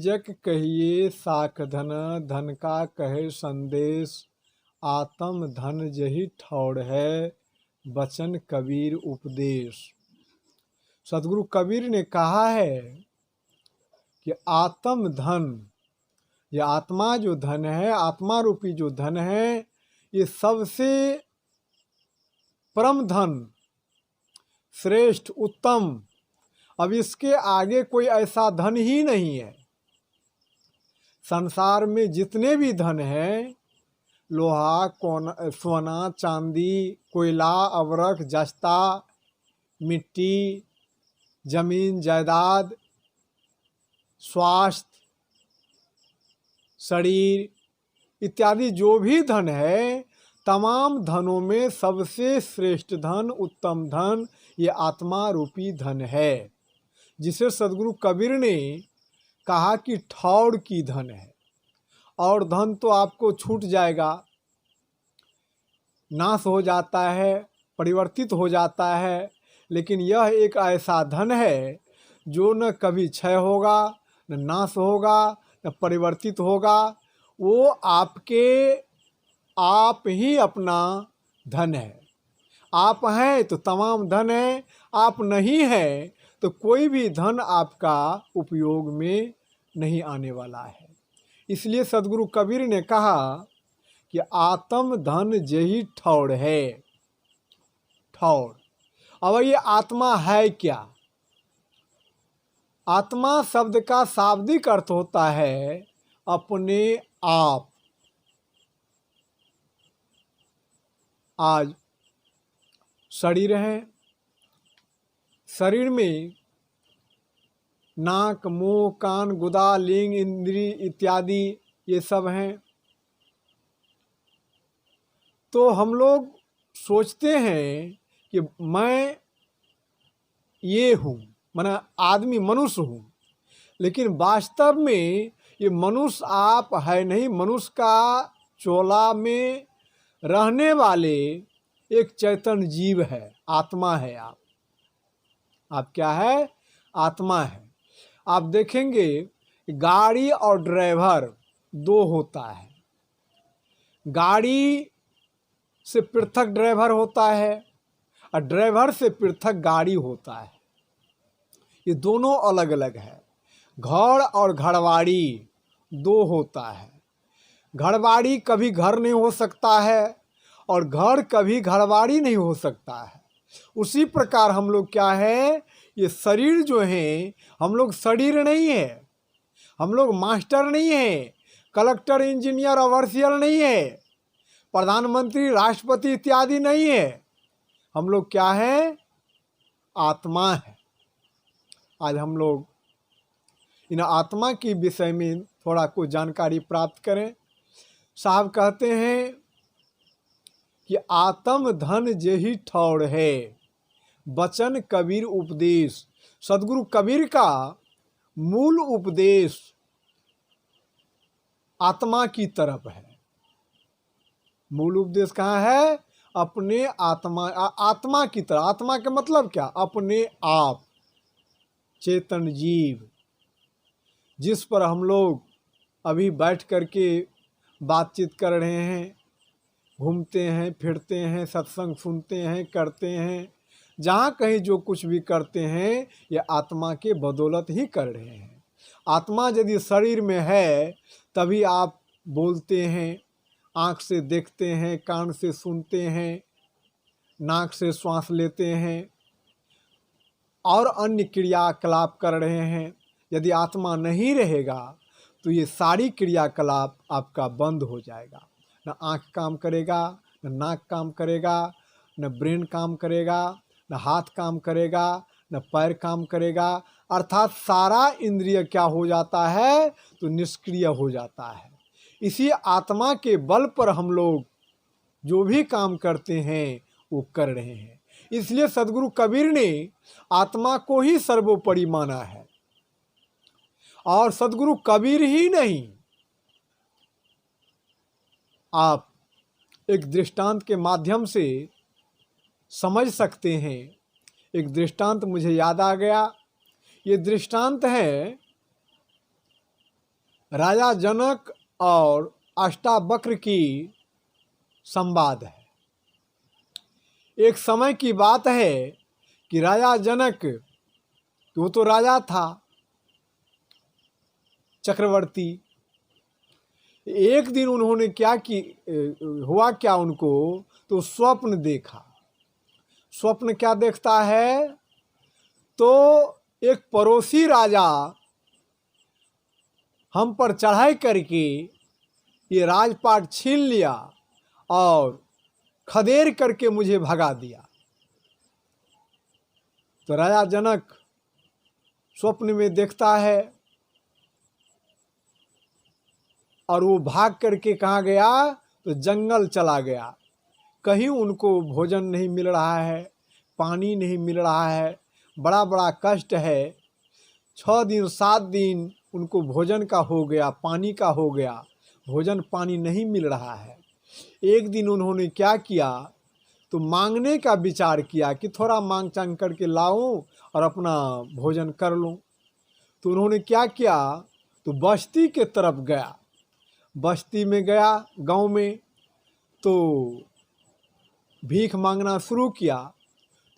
जक कहिए साख धन, धन का कहे संदेश, आत्म धन जही ठौर है, बचन कबीर उपदेश। सदगुरु कबीर ने कहा है कि आत्म धन, ये आत्मा जो धन है, आत्मा रूपी जो धन है, ये सबसे परम धन, श्रेष्ठ, उत्तम। अब इसके आगे कोई ऐसा धन ही नहीं है। संसार में जितने भी धन हैं, लोहा, सोना, चांदी, कोयला, अवरक, जस्ता, मिट्टी, जमीन, जायदाद, स्वास्थ्य, शरीर इत्यादि जो भी धन है, तमाम धनों में सबसे श्रेष्ठ धन, उत्तम धन ये आत्मा रूपी धन है, जिसे सदगुरु कबीर ने कहा कि ठौर की धन है। और धन तो आपको छूट जाएगा, नाश हो जाता है, परिवर्तित हो जाता है, लेकिन यह एक ऐसा धन है जो न कभी क्षय होगा, न नाश होगा, न परिवर्तित होगा। वो आप ही अपना धन है। आप हैं तो तमाम धन है, आप नहीं हैं तो कोई भी धन आपका उपयोग में नहीं आने वाला है। इसलिए सदगुरु कबीर ने कहा कि आत्म धन जही ठौर है। ठौर, अब ये आत्मा है क्या? आत्मा शब्द का शाब्दिक अर्थ होता है अपने आप। आज शरीर है, शरीर में नाक, मुंह, कान, गुदा, लिंग, इंद्री इत्यादि ये सब हैं। तो हम लोग सोचते हैं कि मैं ये हूँ, माना आदमी, मनुष्य हूँ, लेकिन वास्तव में ये मनुष्य आप है नहीं। मनुष्य का चोला में रहने वाले एक चैतन्य जीव है, आत्मा है। आप क्या है? आत्मा है। आप देखेंगे गाड़ी और ड्राइवर दो होता है। गाड़ी से पृथक ड्राइवर होता है और ड्राइवर से पृथक गाड़ी होता है। ये दोनों अलग अलग है। घर और घरवाड़ी दो होता है। घरवाड़ी कभी घर नहीं हो सकता है और घर कभी घरवाड़ी नहीं हो सकता है। उसी प्रकार हम लोग क्या है, ये शरीर जो है, हम लोग शरीर नहीं है, हम लोग मास्टर नहीं है, कलेक्टर, इंजीनियर, ओवरसियर नहीं है, प्रधानमंत्री, राष्ट्रपति इत्यादि नहीं है। हम लोग क्या है? आत्मा है। आज हम लोग इन आत्मा के विषय में थोड़ा कुछ जानकारी प्राप्त करें। साहब कहते हैं कि आत्म धन जेहि ठौर है, बचन कबीर उपदेश। सदगुरु कबीर का मूल उपदेश आत्मा की तरफ है। मूल उपदेश कहाँ है? अपने आत्मा की तरफ। आत्मा का मतलब क्या? अपने आप, चेतन जीव, जिस पर हम लोग अभी बैठ करके बातचीत कर रहे हैं, घूमते हैं, फिरते हैं, सत्संग सुनते हैं, करते हैं, जहाँ कहीं जो कुछ भी करते हैं ये आत्मा के बदौलत ही कर रहे हैं। आत्मा यदि शरीर में है तभी आप बोलते हैं, आँख से देखते हैं, कान से सुनते हैं, नाक से श्वास लेते हैं और अन्य क्रियाकलाप कर रहे हैं। यदि आत्मा नहीं रहेगा तो ये सारी क्रियाकलाप आपका बंद हो जाएगा। न आँख काम करेगा, न नाक काम करेगा, न ब्रेन काम करेगा, न हाथ काम करेगा, न पैर काम करेगा। अर्थात सारा इंद्रिय क्या हो जाता है? तो निष्क्रिय हो जाता है। इसी आत्मा के बल पर हम लोग जो भी काम करते हैं वो कर रहे हैं। इसलिए सदगुरु कबीर ने आत्मा को ही सर्वोपरि माना है। और सदगुरु कबीर ही नहीं, आप एक दृष्टांत के माध्यम से समझ सकते हैं। एक दृष्टांत मुझे याद आ गया। ये दृष्टांत है राजा जनक और अष्टावक्र की संवाद है। एक समय की बात है कि राजा जनक, वो तो राजा था, चक्रवर्ती। एक दिन उन्होंने क्या कि हुआ क्या उनको, तो स्वप्न देखा। स्वप्न क्या देखता है, तो एक पड़ोसी राजा हम पर चढ़ाई करके ये राजपाट छीन लिया और खदेड़ करके मुझे भगा दिया। तो राजा जनक स्वप्न में देखता है और वो भाग करके कहाँ गया, तो जंगल चला गया। कहीं उनको भोजन नहीं मिल रहा है, पानी नहीं मिल रहा है, बड़ा बड़ा कष्ट है। 6 दिन 7 दिन उनको भोजन का हो गया, पानी का हो गया, भोजन पानी नहीं मिल रहा है। एक दिन उन्होंने क्या किया, तो मांगने का विचार किया कि थोड़ा मांग चांग करके लाऊं और अपना भोजन कर लूं। तो उन्होंने क्या किया, तो बस्ती के तरफ गया। बस्ती में गया, गांव में, तो भीख मांगना शुरू किया।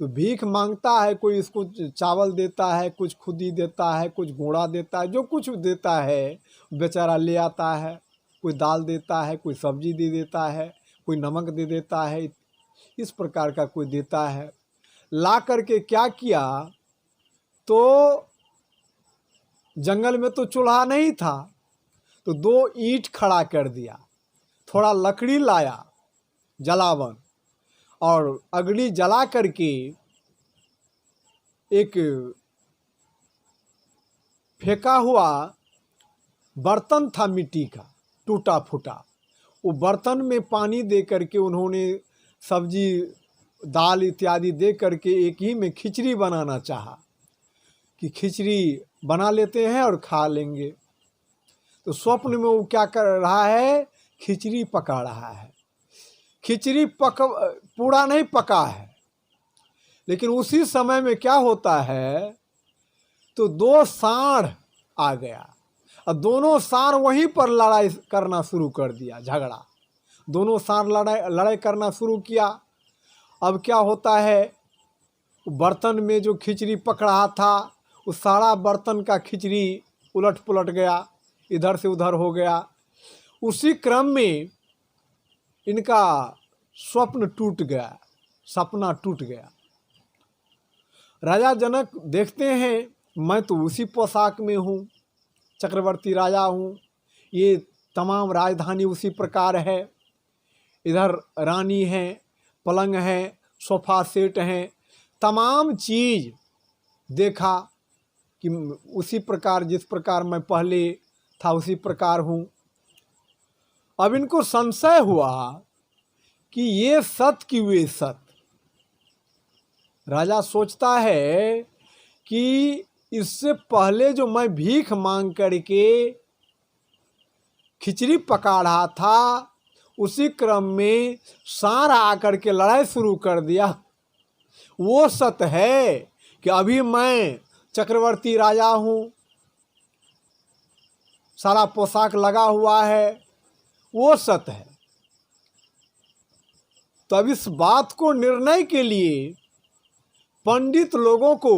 तो भीख मांगता है, कोई इसको चावल देता है, कुछ खुदी देता है, कुछ घोड़ा देता है, जो कुछ देता है बेचारा ले आता है। कोई दाल देता है, कोई सब्जी दे देता है, कोई नमक दे देता है, इस प्रकार का कोई देता है। ला करके क्या किया, तो जंगल में तो चूल्हा नहीं था, तो 2 ईंट खड़ा कर दिया, थोड़ा लकड़ी लाया जलावन, और अगली जला करके एक फेंका हुआ बर्तन था मिट्टी का, टूटा फूटा। वो बर्तन में पानी दे करके उन्होंने सब्जी दाल इत्यादि दे करके एक ही में खिचड़ी बनाना चाहा कि खिचड़ी बना लेते हैं और खा लेंगे। तो स्वप्न में वो क्या कर रहा है, खिचड़ी पका रहा है। खिचड़ी पूरा नहीं पका है, लेकिन उसी समय में क्या होता है, तो 2 सांड आ गया और दोनों सांड वहीं पर लड़ाई करना शुरू कर दिया, झगड़ा। दोनों सांड लड़ाई करना शुरू किया। अब क्या होता है, बर्तन में जो खिचड़ी पक रहा था, वो सारा बर्तन का खिचड़ी उलट पुलट गया, इधर से उधर हो गया। उसी क्रम में इनका स्वप्न टूट गया, सपना टूट गया। राजा जनक देखते हैं, मैं तो उसी पोशाक में हूँ, चक्रवर्ती राजा हूँ, ये तमाम राजधानी उसी प्रकार है, इधर रानी है, पलंग है, सोफ़ा सेट हैं, तमाम चीज़ देखा कि उसी प्रकार, जिस प्रकार मैं पहले था उसी प्रकार हूँ। अब इनको संशय हुआ कि ये सत कि वे सत। राजा सोचता है कि इससे पहले जो मैं भीख मांग करके खिचड़ी पका रहा था, उसी क्रम में सांड आकर के लड़ाई शुरू कर दिया, वो सत है कि अभी मैं चक्रवर्ती राजा हूँ, सारा पोशाक लगा हुआ है, वो सत है। तब इस बात को निर्णय के लिए पंडित लोगों को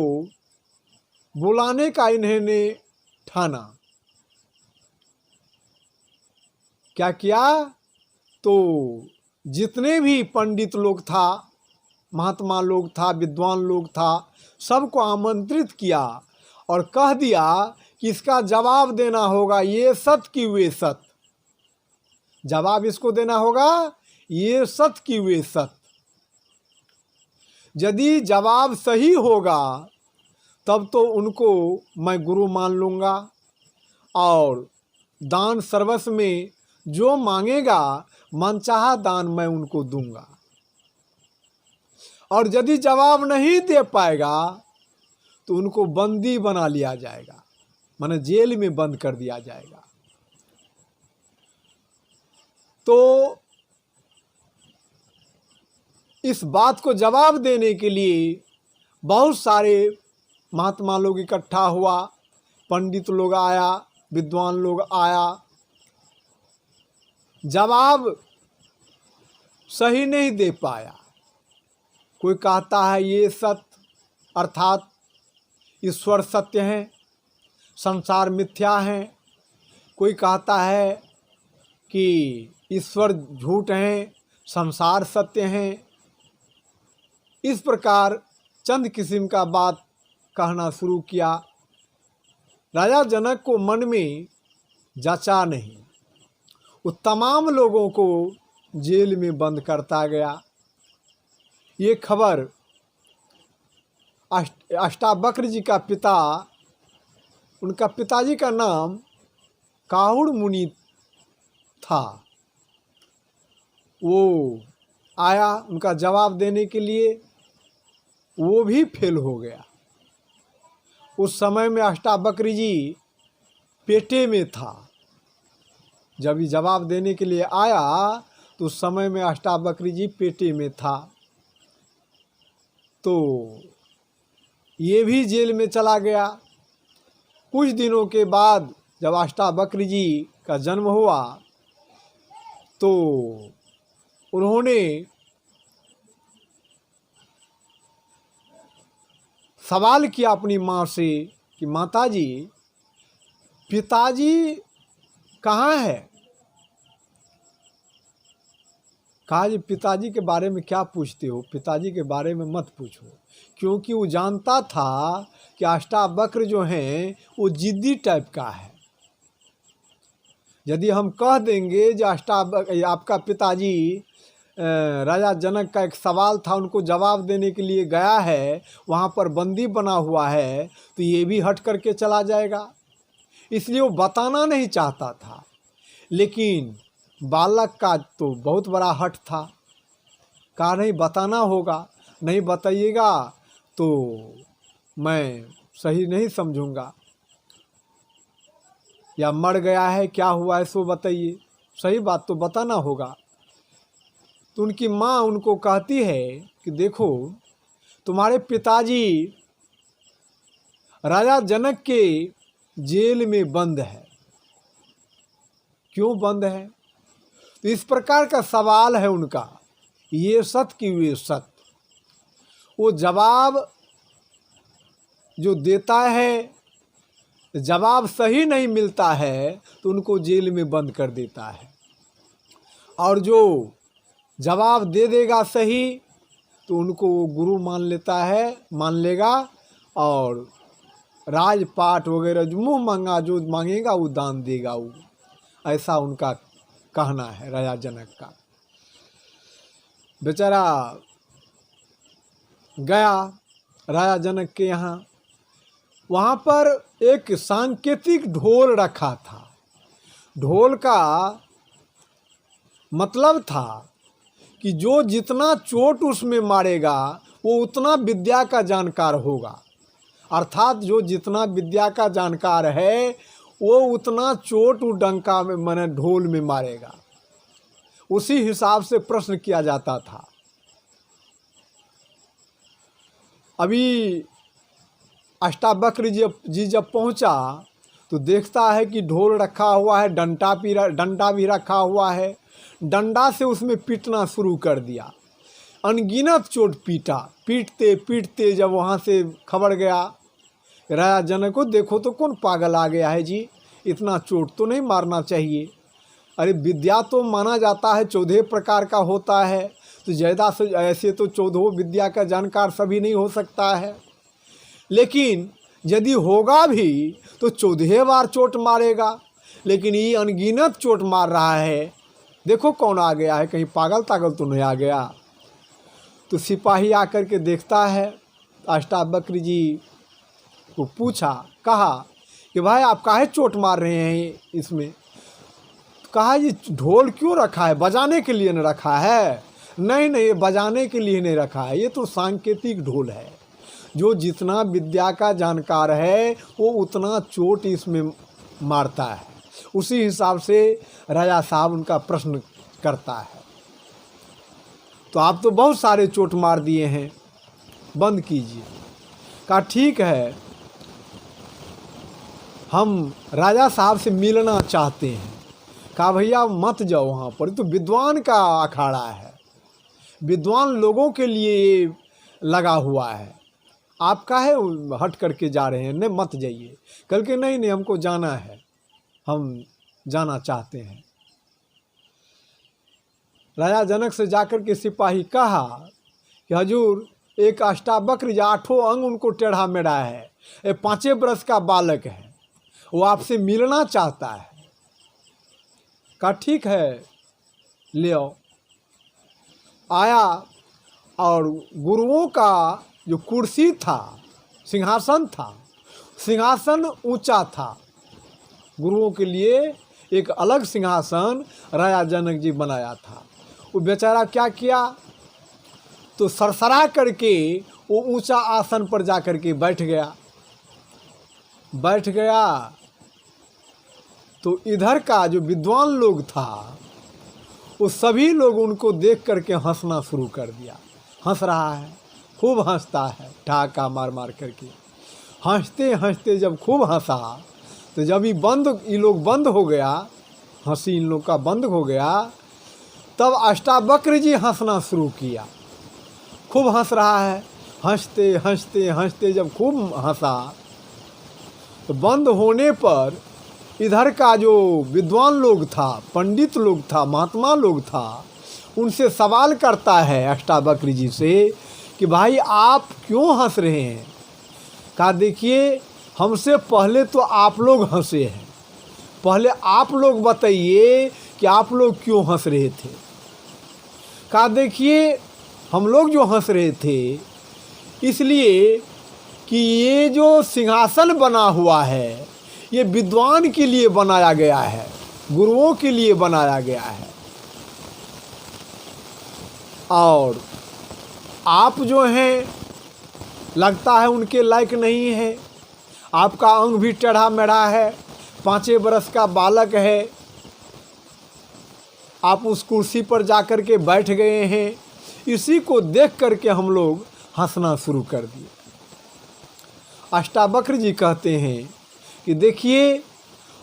बुलाने का इन्होंने ठाना। क्या किया, तो जितने भी पंडित लोग था, महात्मा लोग था, विद्वान लोग था, सबको आमंत्रित किया और कह दिया कि इसका जवाब देना होगा, ये सत कि वे सत। जवाब इसको देना होगा, ये सत कि वे सत। यदि जवाब सही होगा तब तो उनको मैं गुरु मान लूँगा और दान सर्वस्व में जो मांगेगा मनचाहा दान मैं उनको दूंगा। और यदि जवाब नहीं दे पाएगा तो उनको बंदी बना लिया जाएगा, माने जेल में बंद कर दिया जाएगा। तो इस बात को जवाब देने के लिए बहुत सारे महात्मा लोग इकट्ठा हुआ, पंडित लोग आया, विद्वान लोग आया, जवाब सही नहीं दे पाया। कोई कहता है ये सत्य अर्थात ईश्वर सत्य है, संसार मिथ्या है। कोई कहता है कि ईश्वर झूठ हैं, संसार सत्य हैं। इस प्रकार चंद किस्म का बात कहना शुरू किया। राजा जनक को मन में जचा नहीं, वो तमाम लोगों को जेल में बंद करता गया। ये खबर अष्टावक्र जी का पिता, उनका पिताजी का नाम काहुड़ मुनि था, वो आया उनका जवाब देने के लिए, वो भी फेल हो गया। उस समय में अष्टावक्र जी पेटे में था। जब ये जवाब देने के लिए आया तो उस समय में अष्टावक्र जी पेटे में था। तो ये भी जेल में चला गया। कुछ दिनों के बाद जब अष्टावक्र जी का जन्म हुआ तो उन्होंने सवाल किया अपनी माँ से कि माताजी, पिताजी कहाँ है? कहा जी पिताजी के बारे में क्या पूछते हो, पिताजी के बारे में मत पूछो। क्योंकि वो जानता था कि अष्टावक्र जो हैं वो जिद्दी टाइप का है। यदि हम कह देंगे जो आपका पिताजी राजा जनक का एक सवाल था, उनको जवाब देने के लिए गया है, वहाँ पर बंदी बना हुआ है, तो ये भी हट करके चला जाएगा। इसलिए वो बताना नहीं चाहता था। लेकिन बालक का तो बहुत बड़ा हट था। कहा नहीं बताना होगा, नहीं बताइएगा तो मैं सही नहीं समझूंगा, या मर गया है क्या हुआ है सो बताइए, सही बात तो बताना होगा। तो उनकी माँ उनको कहती है कि देखो तुम्हारे पिताजी राजा जनक के जेल में बंद है। क्यों बंद है? तो इस प्रकार का सवाल है उनका, ये सत्य कि वे सत्य। वो जवाब जो देता है, जवाब सही नहीं मिलता है तो उनको जेल में बंद कर देता है, और जो जवाब दे देगा सही तो उनको वो गुरु मान लेगा, और राजपाट वगैरह जो मुँह मांगा जो मांगेगा वो दान देगा। वो ऐसा उनका कहना है राजा जनक का। बेचारा गया राजा जनक के यहाँ, वहाँ पर एक सांकेतिक ढोल रखा था। ढोल का मतलब था कि जो जितना चोट उसमें मारेगा वो उतना विद्या का जानकार होगा, अर्थात जो जितना विद्या का जानकार है वो उतना चोट डंका में माने ढोल में मारेगा। उसी हिसाब से प्रश्न किया जाता था। अभी अष्टावक्र जी जब पहुंचा तो देखता है कि ढोल रखा हुआ है, डंडा भी रखा हुआ है। डंडा से उसमें पीटना शुरू कर दिया। अनगिनत चोट पीटा। पीटते पीटते जब वहाँ से खबर गया राजा जनक को, देखो तो कौन पागल आ गया है जी, इतना चोट तो नहीं मारना चाहिए। अरे विद्या तो माना जाता है 14 प्रकार का होता है, तो ज़्यादा से ऐसे तो 14 विद्या का जानकार सभी नहीं हो सकता है। लेकिन यदि होगा भी तो 14 बार चोट मारेगा, लेकिन ये अनगिनत चोट मार रहा है। देखो कौन आ गया है, कहीं पागल तो नहीं आ गया। तो सिपाही आकर के देखता है। अष्टावक्र जी को पूछा, कहा कि भाई आप काहे चोट मार रहे हैं इसमें? कहा ये ढोल क्यों रखा है, बजाने के लिए न रखा है? नहीं ये बजाने के लिए नहीं रखा है, ये तो सांकेतिक ढोल है। जो जितना विद्या का जानकार है वो उतना चोट इसमें मारता है। उसी हिसाब से राजा साहब उनका प्रश्न करता है। तो आप तो बहुत सारे चोट मार दिए हैं, बंद कीजिए। कहा ठीक है, हम राजा साहब से मिलना चाहते हैं। कहा भैया मत जाओ वहाँ पर, तो विद्वान का अखाड़ा है, विद्वान लोगों के लिए ये लगा हुआ है, आप काहे हट करके जा रहे हैं, नहीं मत जाइए। कल के नहीं हमको जाना है, हम जाना चाहते हैं। राजा जनक से जाकर के सिपाही कहा कि हजूर एक अष्टावक्र 8 अंग उनको टेढ़ा मेढ़ा है, 5 बरस का बालक है, वो आपसे मिलना चाहता है। कहा ठीक है ले आओ। आया और गुरुओं का जो कुर्सी था, सिंहासन था, सिंहासन ऊंचा था, गुरुओं के लिए एक अलग सिंहासन राजा जनक जी बनाया था। वो बेचारा क्या किया, तो सरसरा करके वो ऊंचा आसन पर जा कर के बैठ गया। तो इधर का जो विद्वान लोग था वो सभी लोग उनको देख करके हंसना शुरू कर दिया। हंस रहा है, खूब हंसता है, ठहाका मार मार करके हंसते हंसते जब खूब हंसा, तो जब ये लोग बंद हो गया, हंसी इन लोग का बंद हो गया, तब अष्टावक्र जी हंसना शुरू किया। खूब हंस रहा है, हंसते हंसते हंसते जब खूब हंसा, तो बंद होने पर इधर का जो विद्वान लोग था, पंडित लोग था, महात्मा लोग था, उनसे सवाल करता है अष्टावक्र जी से कि भाई आप क्यों हंस रहे हैं। कहा देखिए हमसे पहले तो आप लोग हंसे हैं, पहले आप लोग बताइए कि आप लोग क्यों हंस रहे थे। कहा देखिए हम लोग जो हंस रहे थे इसलिए कि ये जो सिंहासन बना हुआ है ये विद्वान के लिए बनाया गया है, गुरुओं के लिए बनाया गया है, और आप जो हैं लगता है उनके लायक नहीं है, आपका अंग भी टेढ़ा मेढ़ा है, 5 बरस का बालक है, आप उस कुर्सी पर जाकर के बैठ गए हैं। इसी को देख करके हम लोग हंसना शुरू कर दिए। अष्टावक्र जी कहते हैं कि देखिए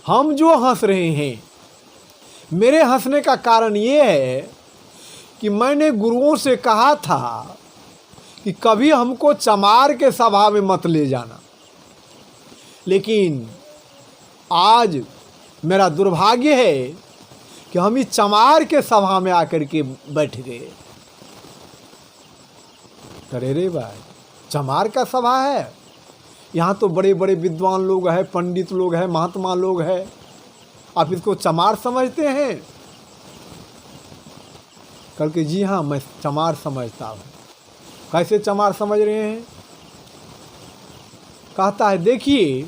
हम जो हंस रहे हैं, मेरे हंसने का कारण ये है कि मैंने गुरुओं से कहा था कि कभी हमको चमार के सभा में मत ले जाना, लेकिन आज मेरा दुर्भाग्य है कि हम इस चमार के सभा में आकर के बैठ गए। अरे रे भाई, चमार का सभा है, यहाँ तो बड़े बड़े विद्वान लोग हैं, पंडित लोग हैं, महात्मा लोग हैं, आप इसको चमार समझते हैं। कल के जी हाँ मैं चमार समझता हूँ। कैसे चमार समझ रहे हैं। कहता है देखिए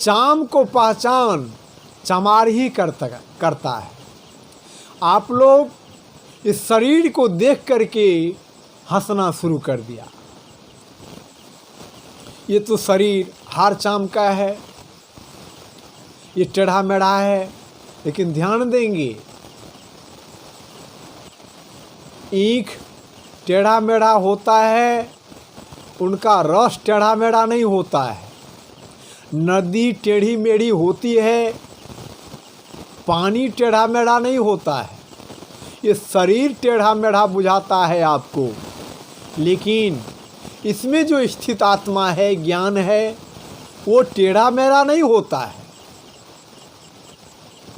चाम को पहचान चमार ही करता है। आप लोग इस शरीर को देख करके हंसना शुरू कर दिया। ये तो शरीर हार चाम का है, ये टेढ़ा मेढ़ा है, लेकिन ध्यान देंगे ईख टेढ़ा मेढ़ा होता है, उनका रस टेढ़ा मेढ़ा नहीं होता है। नदी टेढ़ी मेढ़ी होती है, पानी टेढ़ा मेढ़ा नहीं होता है। ये शरीर टेढ़ा मेढ़ा बुझाता है आपको, लेकिन इसमें जो स्थित आत्मा है, ज्ञान है, वो टेढ़ा मेढ़ा नहीं होता है,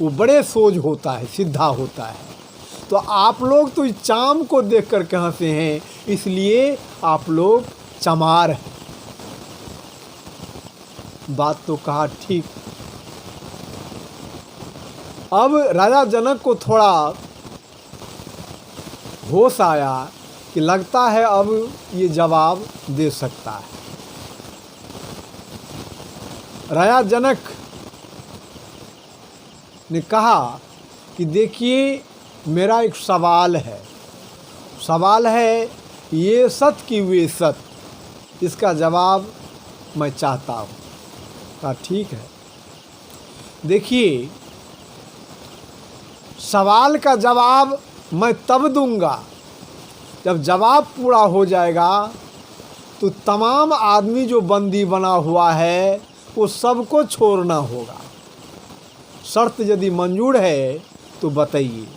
वो बड़े सोझ होता है, सीधा होता है। तो आप लोग तो इस चाम को देख कर के हंसे हैं, इसलिए आप लोग चमार हैं। बात तो कहा ठीक। अब राजा जनक को थोड़ा होश आया कि लगता है अब ये जवाब दे सकता है। राजा जनक ने कहा कि देखिए मेरा एक सवाल है, ये सत कि वे सत, इसका जवाब मैं चाहता हूँ। कहा ठीक है। देखिए सवाल का जवाब मैं तब दूंगा जब जवाब पूरा हो जाएगा, तो तमाम आदमी जो बंदी बना हुआ है वो सबको छोड़ना होगा। शर्त यदि मंजूर है तो बताइए।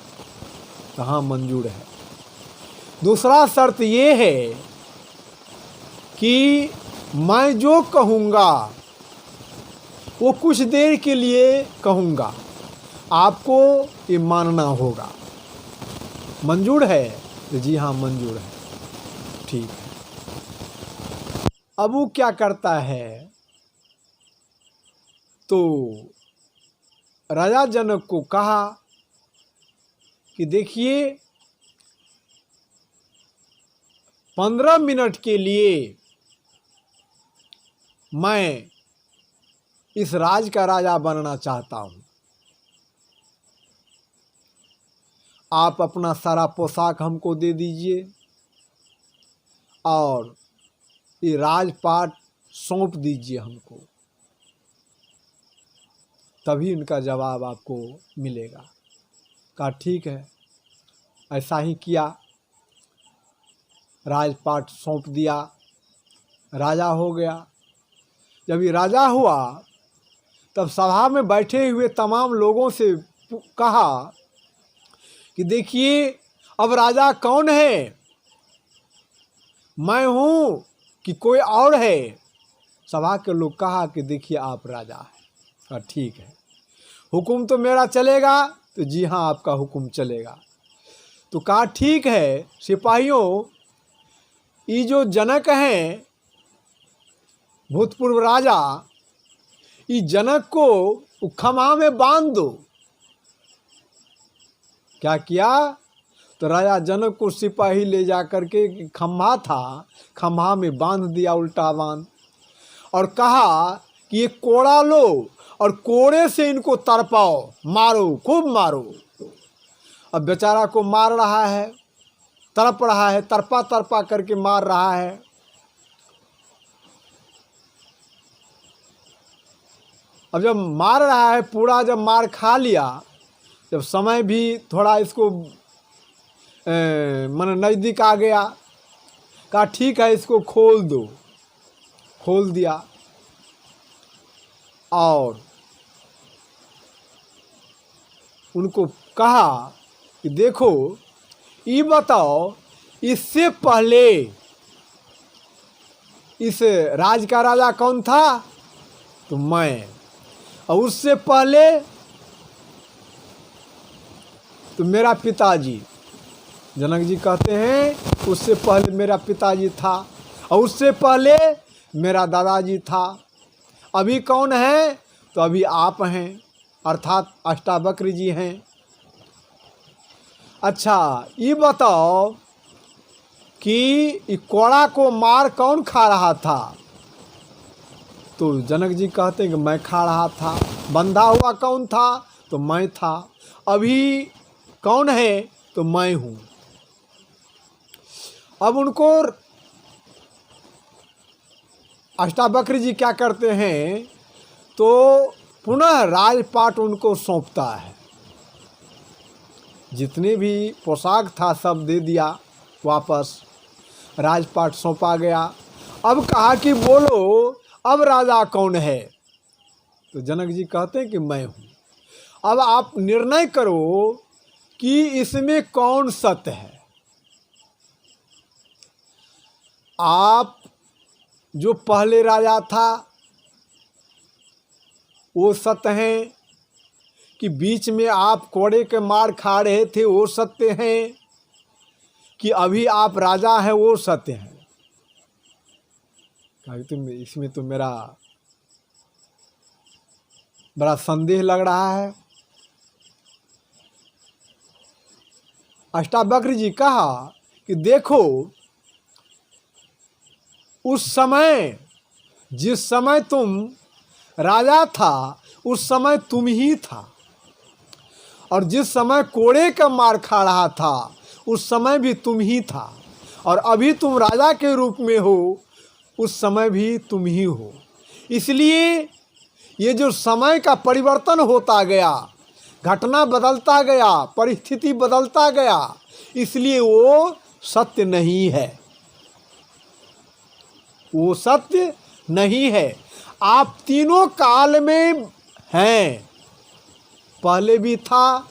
तो हाँ मंजूर है। दूसरा शर्त ये है कि मैं जो कहूँगा वो कुछ देर के लिए कहूँगा, आपको ये मानना होगा। मंजूर है? तो जी हाँ मंजूर है। ठीक है। अब वो क्या करता है, तो राजा जनक को कहा कि देखिए 15 मिनट के लिए मैं इस राज का राजा बनना चाहता हूँ। आप अपना सारा पोशाक हमको दे दीजिए और ये राजपाट सौंप दीजिए हमको, तभी इनका जवाब आपको मिलेगा। कहा ठीक है। ऐसा ही किया, राजपाट सौंप दिया, राजा हो गया। जब ये राजा हुआ तब सभा में बैठे हुए तमाम लोगों से कहा कि देखिए अब राजा कौन है, मैं हूँ कि कोई और है? सभा के लोग कहा कि देखिए आप राजा हैं। और ठीक है, हुक्म तो मेरा चलेगा? तो जी हाँ आपका हुक्म चलेगा। तो कहा ठीक है सिपाहियों, ये जो जनक हैं भूतपूर्व राजा, इस जनक को खम्हा में बांध दो। क्या किया? तो राजा जनक को सिपाही ले जा करके, खम्हा था, खम्हा में बांध दिया, उल्टा बांध, और कहा कि ये कोड़ा लो और कोड़े से इनको तड़पाओ, मारो, खूब मारो। अब बेचारा को मार रहा है, तड़प रहा है, तड़पा तड़पा करके मार रहा है। अब जब मार रहा है पूरा, जब मार खा लिया, जब समय भी थोड़ा इसको मन नज़दीक आ गया, कहा ठीक है इसको खोल दो। खोल दिया और उनको कहा कि देखो ये बताओ, इससे पहले इस राज का राजा कौन था? तो मैं। और उससे पहले तो मेरा पिताजी। जनक जी कहते हैं उससे पहले मेरा पिताजी था, और उससे पहले मेरा दादाजी था। अभी कौन है? तो अभी आप हैं, अर्थात अष्टावक्र जी हैं। अच्छा ये बताओ कि कोड़ा को मार कौन खा रहा था? तो जनक जी कहते हैं कि मैं खा रहा था। बंधा हुआ कौन था? तो मैं था। अभी कौन है? तो मैं हूँ। अब उनको अष्टावक्र जी क्या करते हैं, तो पुनः राजपाट उनको सौंपता है। जितने भी पोशाक था सब दे दिया वापस, राजपाट सौंपा गया। अब कहा कि बोलो अब राजा कौन है? तो जनक जी कहते हैं कि मैं हूँ। अब आप निर्णय करो कि इसमें कौन सत्य है। आप जो पहले राजा था वो सत्य हैं, कि बीच में आप कोड़े के मार खा रहे थे वो सत्य हैं, कि अभी आप राजा हैं वो सत्य हैं? तुम इसमें तो मेरा बड़ा संदेह लग रहा है। अष्टावक्र जी कहा कि देखो उस समय, जिस समय तुम राजा था उस समय तुम ही था, और जिस समय कोड़े का मार खा रहा था उस समय भी तुम ही था, और अभी तुम राजा के रूप में हो उस समय भी तुम ही हो। इसलिए ये जो समय का परिवर्तन होता गया, घटना बदलता गया, परिस्थिति बदलता गया, इसलिए वो सत्य नहीं है, वो सत्य नहीं है। आप तीनों काल में हैं, पहले भी था,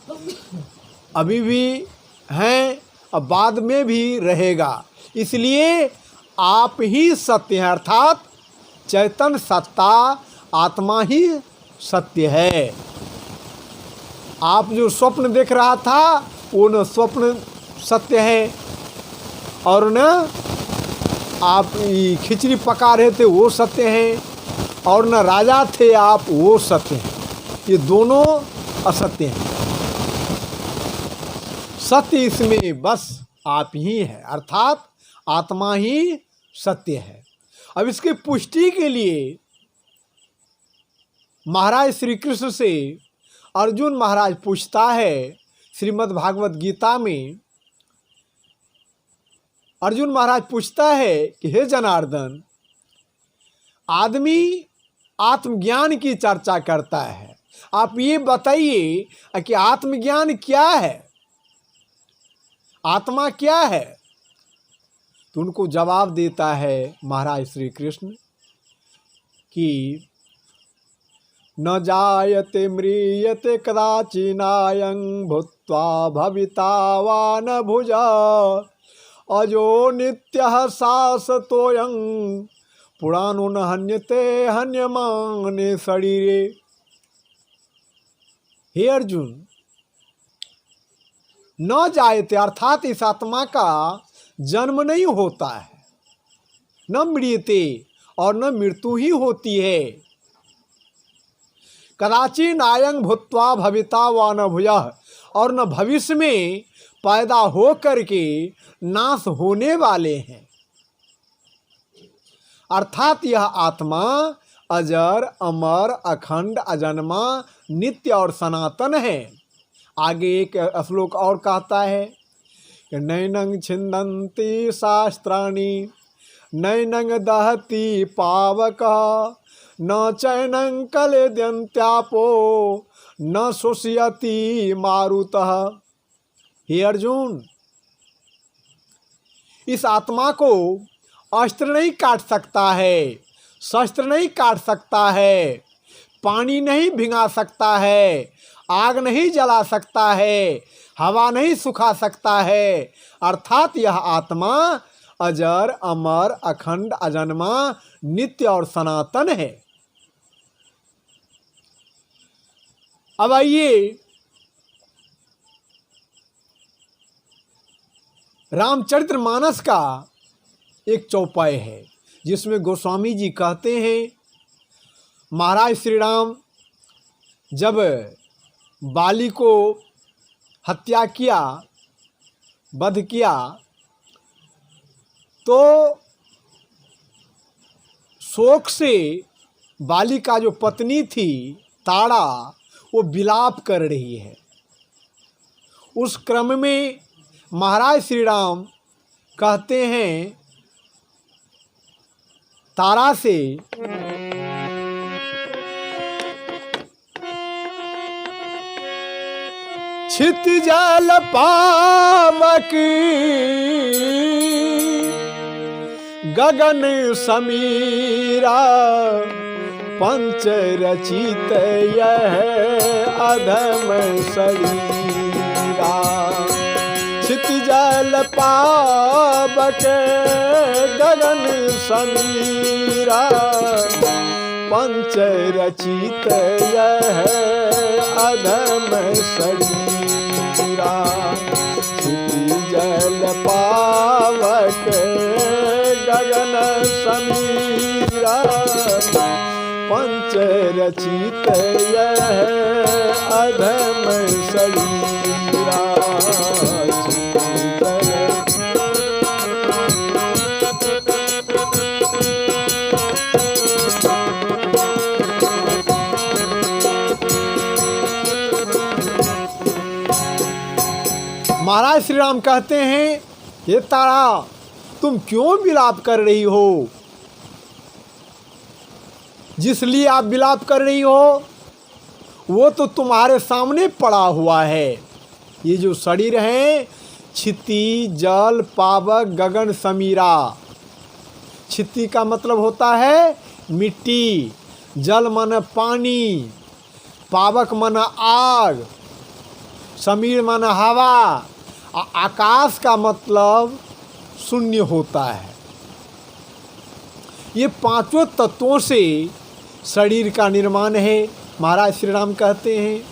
अभी भी हैं और बाद में भी रहेगा। इसलिए आप ही सत्य हैं, अर्थात चैतन्य सत्ता आत्मा ही सत्य है। आप जो स्वप्न देख रहा था वो न स्वप्न सत्य है, और न आप खिचड़ी पका रहे थे वो सत्य है, और न राजा थे आप वो सत्य हैं। ये दोनों असत्य हैं। सत्य इसमें बस आप ही हैं, अर्थात आत्मा ही सत्य है। अब इसके पुष्टि के लिए महाराज श्री कृष्ण से अर्जुन महाराज पूछता है, श्रीमद् भागवत गीता में अर्जुन महाराज पूछता है कि हे जनार्दन, आदमी आत्मज्ञान की चर्चा करता है, आप ये बताइए कि आत्मज्ञान क्या है, आत्मा क्या है? तो उनको जवाब देता है महाराज श्री कृष्ण कि न जायते म्रियते कदाचिनायं भूत्वा भविता वा न भुजा अजो नित्यः शाश्वतोऽयं पुराणो न हन्यते हन्यमाने शरीरे। हे अर्जुन, न जायते अर्थात इस आत्मा का जन्म नहीं होता है, न मृत्यते और न मृत्यु ही होती है। कदाचिन आयं भूत्वा भविता वा न भुजः, और न भविष्य में पैदा हो करके नाश होने वाले हैं। अर्थात यह आत्मा अजर अमर अखंड अजन्मा नित्य और सनातन है। आगे एक श्लोक और कहता है कि नैनं छिन्दन्ति शास्त्राणि नैनं दहति पावकः न चैनं कलेद्यन्त्यापो न शोषयति मारुतः। हे अर्जुन, इस आत्मा को अस्त्र नहीं काट सकता है, शस्त्र नहीं काट सकता है, पानी नहीं भिंगा सकता है, आग नहीं जला सकता है, हवा नहीं सुखा सकता है। अर्थात यह आत्मा अजर अमर अखंड अजन्मा नित्य और सनातन है। अब आइए रामचरितमानस का एक चौपाई है जिसमें गोस्वामी जी कहते हैं, महाराज श्री राम जब बाली को हत्या किया, वध किया, तो शोक से बाली का जो पत्नी थी ताड़ा, वो विलाप कर रही है। उस क्रम में महाराज श्री राम कहते हैं तारा से, क्षितिजल पावक गगन समीरा पंच रचित यह अधम शरीरा। क्षितिजल पावक गगन समीरा पंच रचित यह अधम शरीरा। क्षितिजल पावक गगन समीरा पंच रचित यह अधम शरीरा। महाराज श्री राम कहते हैं, हे तारा, तुम क्यों विलाप कर रही हो? जिस लिए आप विलाप कर रही हो वो तो तुम्हारे सामने पड़ा हुआ है। ये जो शरीर है, क्षिति जल पावक गगन समीरा। क्षिति का मतलब होता है मिट्टी, जल मन पानी, पावक मन आग, समीर मन हवा, आकाश का मतलब शून्य होता है। ये पांचों तत्वों से शरीर का निर्माण है। महाराज श्री राम कहते हैं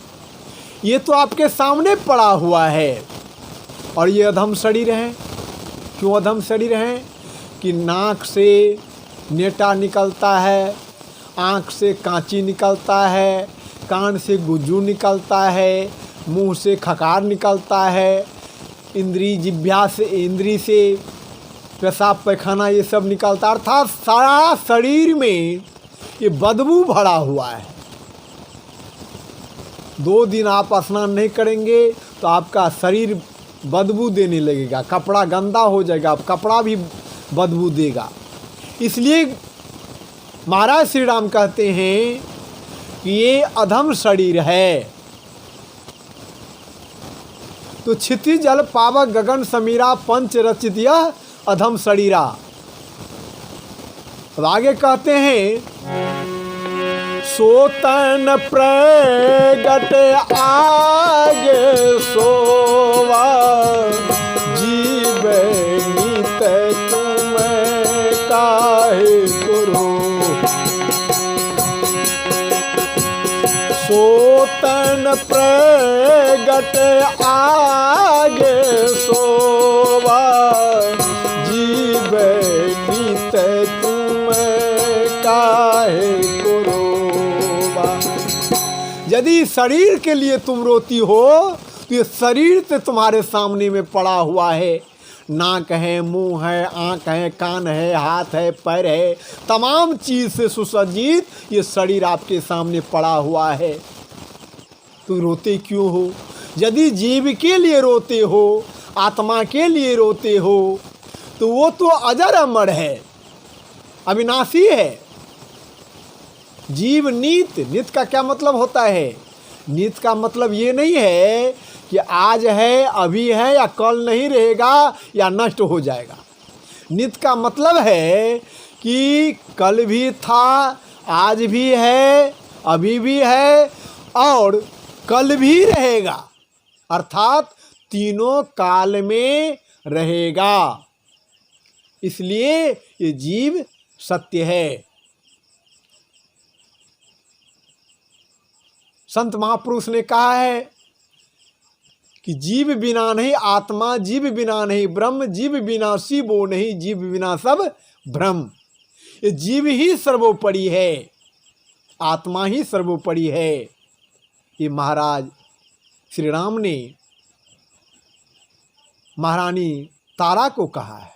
ये तो आपके सामने पड़ा हुआ है। और ये अधम शरीर है। क्यों अधम शरीर है? कि नाक से नेटा निकलता है, आँख से कांची निकलता है, कान से गुज्जू निकलता है, मुंह से खकार निकलता है, इंद्री से पेशाब पैखाना ये सब निकलता, अर्थात सारा शरीर में ये बदबू भरा हुआ है। 2 दिन आप स्नान नहीं करेंगे तो आपका शरीर बदबू देने लगेगा, कपड़ा गंदा हो जाएगा, कपड़ा भी बदबू देगा। इसलिए महाराज श्री राम कहते हैं कि ये अधम शरीर है। तो क्षिति जल पावक गगन समीरा पंच रचित यह अधम शरीरा। अब आगे कहते हैं सोतन प्रगट आगे सोवा, जीव नीत तुम काहे गुरु। सोतन प्रगट आगे सोवा, जीव नीत तुम काहे कुरोबा। यदि शरीर के लिए तुम रोती हो तो ये शरीर तो तुम्हारे सामने में पड़ा हुआ है। नाक है, मुंह है, आँख है, कान है, हाथ है, पैर है, तमाम चीज़ से सुसज्जित ये शरीर आपके सामने पड़ा हुआ है। तो रोते क्यों हो? यदि जीव के लिए रोते हो, आत्मा के लिए रोते हो, तो वो तो अजर अमर है, अविनाशी है। जीव नीत, नित का क्या मतलब होता है? नित का मतलब ये नहीं है कि आज है, अभी है, या कल नहीं रहेगा, या नष्ट हो जाएगा। नित का मतलब है कि कल भी था, आज भी है, अभी भी है और कल भी रहेगा, अर्थात तीनों काल में रहेगा। इसलिए ये जीव सत्य है। संत महापुरुष ने कहा है कि जीव बिना नहीं आत्मा, जीव बिना नहीं ब्रह्म, जीव बिना शिवो नहीं, जीव बिना सब ब्रह्म। ये जीव ही सर्वोपरि है, आत्मा ही सर्वोपरि है। ये महाराज श्री राम ने महारानी तारा को कहा है।